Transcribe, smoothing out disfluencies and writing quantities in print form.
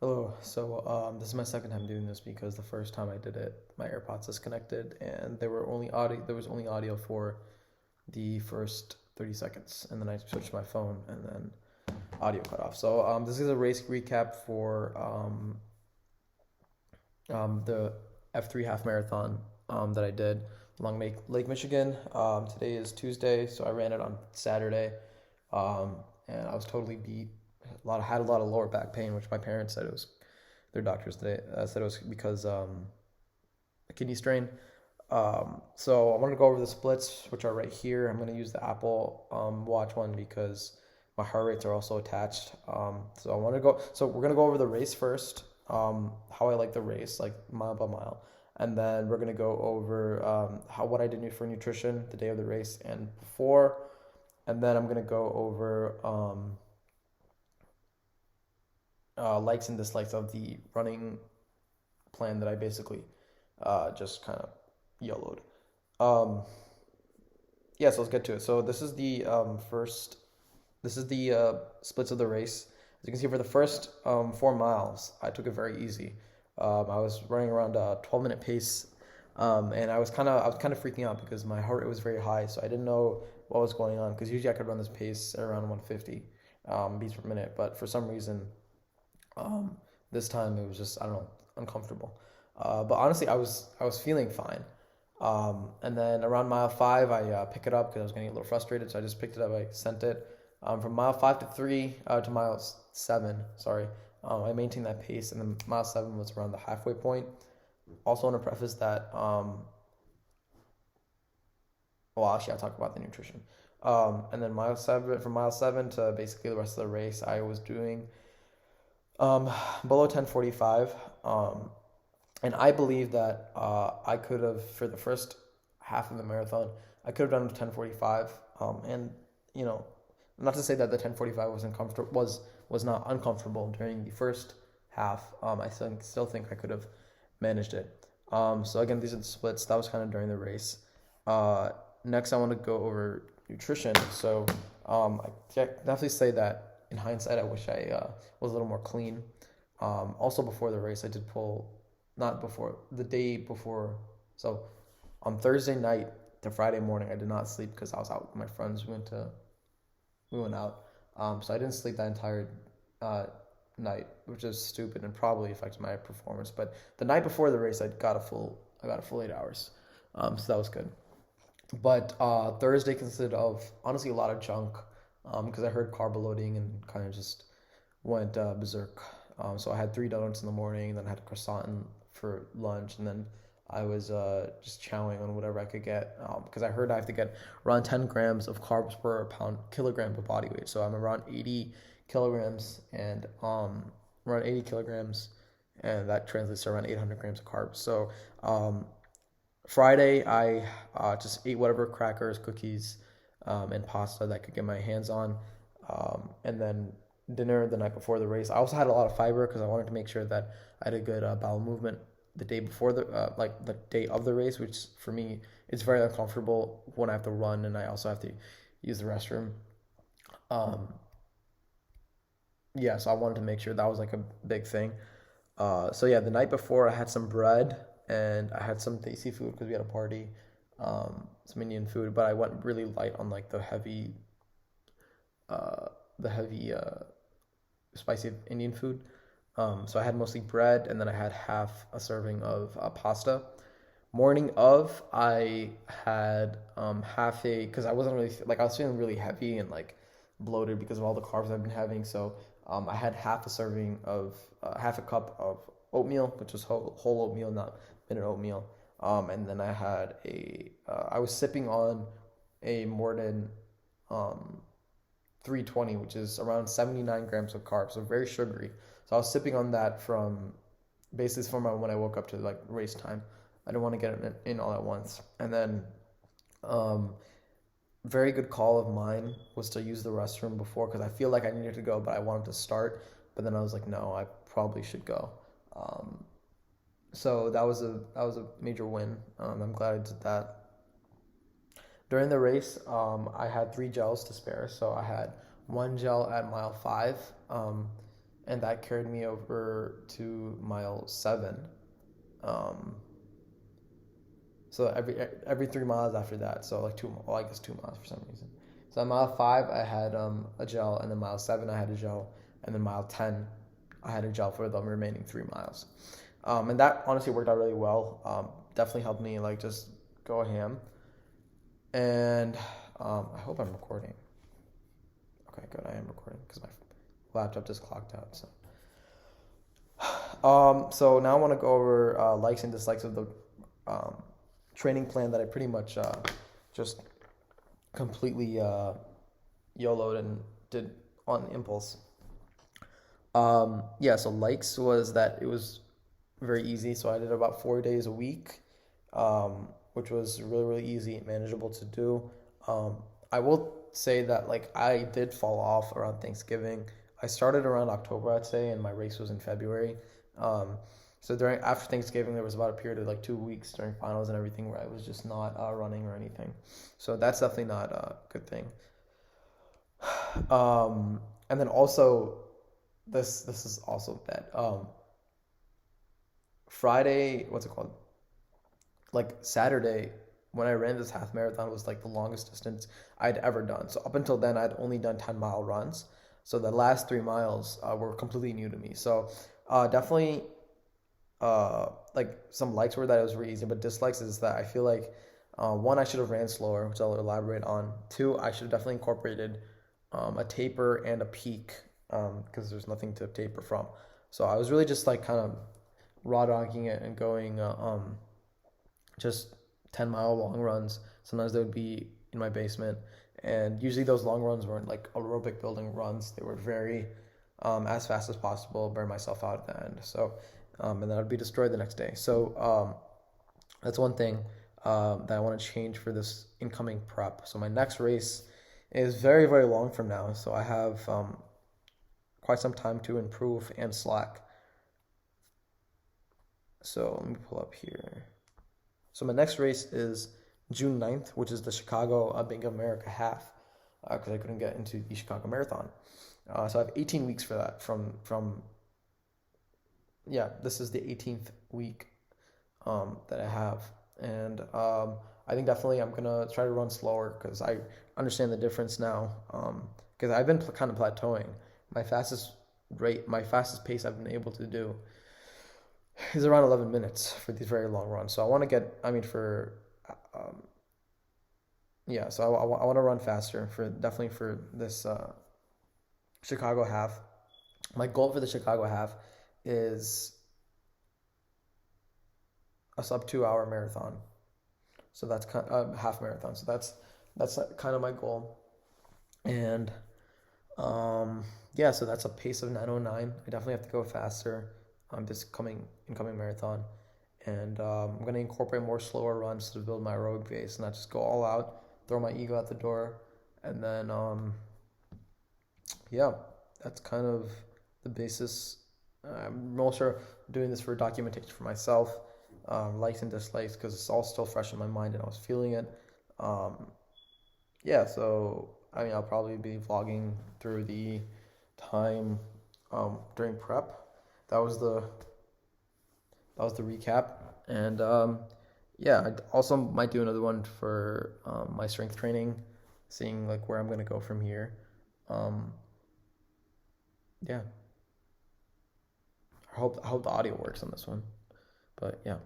Hello. This is my second time doing this because the first time I did it, my AirPods disconnected and there were only audio. There was only audio for the first 30 seconds, and then I switched my phone, and then audio cut off. This is a race recap for the F3 half marathon that I did along Lake Michigan. Today is Tuesday, so I ran it on Saturday, and I was totally beat. Had a lot of lower back pain, which my parents said it was. Their doctors today said it was because a kidney strain. So I want to go over the splits, which are right here. I'm going to use the Apple Watch one because my heart rates are also attached. So I want to go. So we're gonna go over the race first. How I like the race, like mile by mile, and then we're gonna go over what I did for nutrition the day of the race and before, and then I'm gonna go over likes and dislikes of the running plan that I basically just kind of YOLO'd. Um, yeah, so let's get to it. So this is the first. This is the splits of the race. As you can see, for the first 4 miles, I took it very easy. I was running around a 12-minute pace, and I was kind of freaking out because my heart rate was very high, so I didn't know what was going on. Because usually I could run this pace at around 150 beats per minute, but for some reason, um, this time it was just, I don't know, uncomfortable. But honestly, I was feeling fine. And then around mile five, I pick it up because I was getting a little frustrated, so I just picked it up. I sent it from mile five to three to mile seven. Sorry, I maintained that pace, and then mile seven was around the halfway point. Also, want to preface that. Well, actually, I'll talk about the nutrition. And then from mile seven to basically the rest of the race, I was doing below 10:45. And I believe that I could have, for the first half of the marathon, I could have done 10:45. And you know, not to say that the 10:45 was not uncomfortable during the first half. I still think I could have managed it. So again, these are the splits. That was kind of during the race. Uh, Next, I want to go over nutrition. I can definitely say that in hindsight, I wish I was a little more clean. Also, before the race, I did pull, not before, the day before. So on Thursday night to Friday morning, I did not sleep because I was out with my friends. We went out. So I didn't sleep that entire uh, night, which is stupid and probably affected my performance. But the night before the race, I got a full 8 hours. So that was good. But Thursday consisted of honestly a lot of junk because I heard carb loading and kind of just went berserk. So I had three donuts in the morning, then I had a croissant for lunch, and then I was just chowing on whatever I could get because I heard I have to get around 10 grams of carbs per kilogram of body weight. So I'm around 80 kilograms, and around 80 kilograms, and that translates to around 800 grams of carbs. So Friday, I just ate whatever crackers, cookies, and pasta that I could get my hands on. And then dinner the night before the race. I also had a lot of fiber because I wanted to make sure that I had a good bowel movement the day before like the day of the race, which for me is very uncomfortable when I have to run and I also have to use the restroom. Um, yeah, so I wanted to make sure that was like a big thing. So yeah, the night before I had some bread and I had some tasty food because we had a party, some Indian food, but I went really light on like uh, the heavy spicy Indian food. So I had mostly bread, and then I had half a serving of pasta. Morning of, I had half a because I wasn't really like I was feeling really heavy and like bloated because of all the carbs I've been having. So I had half a serving of half a cup of oatmeal, which was whole oatmeal, not minute oatmeal. And then I was sipping on a Morden um, 320, which is around 79 grams of carbs, so very sugary. So I was sipping on that from basically from when I woke up to like race time. I didn't want to get it in all at once. And then, um, very good call of mine was to use the restroom before because I feel like I needed to go, but I wanted to start. But then I was like, no, I probably should go. Um, so that was a major win. I'm glad I did that. During the race, I had three gels to spare. So I had one gel at mile five, and that carried me over to mile 7. Um, so every 3 miles after that, so like 2, well, I guess 2 miles for some reason. So at mile 5, I had a gel, and then mile 7, I had a gel, and then mile 10, I had a gel for the remaining 3 miles. And that honestly worked out really well. Definitely helped me like just go ham. And I hope I'm recording. Okay, good. I am recording because my laptop just clocked out. So now I want to go over likes and dislikes of the training plan that I pretty much just completely YOLO'd and did on impulse. Yeah, so likes was that it was very easy. So I did about 4 days a week, which was really, really easy and manageable to do. I will say that like I did fall off around Thanksgiving. I started around October, I'd say, and my race was in February. So after Thanksgiving, there was about a period of like 2 weeks during finals and everything where I was just not running or anything. So that's definitely not a good thing. And then also, this is also bad. Friday, what's it called? Like Saturday, when I ran this half marathon, was like the longest distance I'd ever done. So up until then, I'd only done 10-mile runs. So the last 3 miles were completely new to me. So definitely, like some likes were that it was really easy, but dislikes is that I feel like one, I should have ran slower, which I'll elaborate on. Two, I should have definitely incorporated a taper and a peak because there's nothing to taper from. So I was really just like kind of raw dogging it and going just 10-mile long runs. Sometimes they would be in my basement, and usually those long runs weren't like aerobic building runs. They were very as fast as possible, burn myself out at the end. So and then I'd be destroyed the next day. So that's one thing that I want to change for this incoming prep. So my next race is very, very long from now. So I have quite some time to improve and slack. So let me pull up here. So my next race is June 9th, which is the Chicago Bank of America half, because I couldn't get into the Chicago Marathon. So I have 18 weeks for that this is the 18th week that I have. And I think definitely I'm going to try to run slower because I understand the difference now. Because I've been kind of plateauing. My fastest pace I've been able to do is around 11 minutes for these very long runs. So I want to get, so I want to run faster definitely for this Chicago half. My goal for the Chicago half is a sub 2 hour marathon. So that's kind of half marathon. So that's kind of my goal. And so that's a pace of 9:09. I definitely have to go faster this incoming marathon. And I'm going to incorporate more slower runs to build my aerobic base and not just go all out, throw my ego out the door. And then, that's kind of the basis. I'm also doing this for documentation for myself, likes and dislikes, because it's all still fresh in my mind and I was feeling it. So I'll probably be vlogging through the time during prep. That was the recap, and I also might do another one for my strength training, seeing like where I'm gonna go from here. I hope the audio works on this one, but yeah.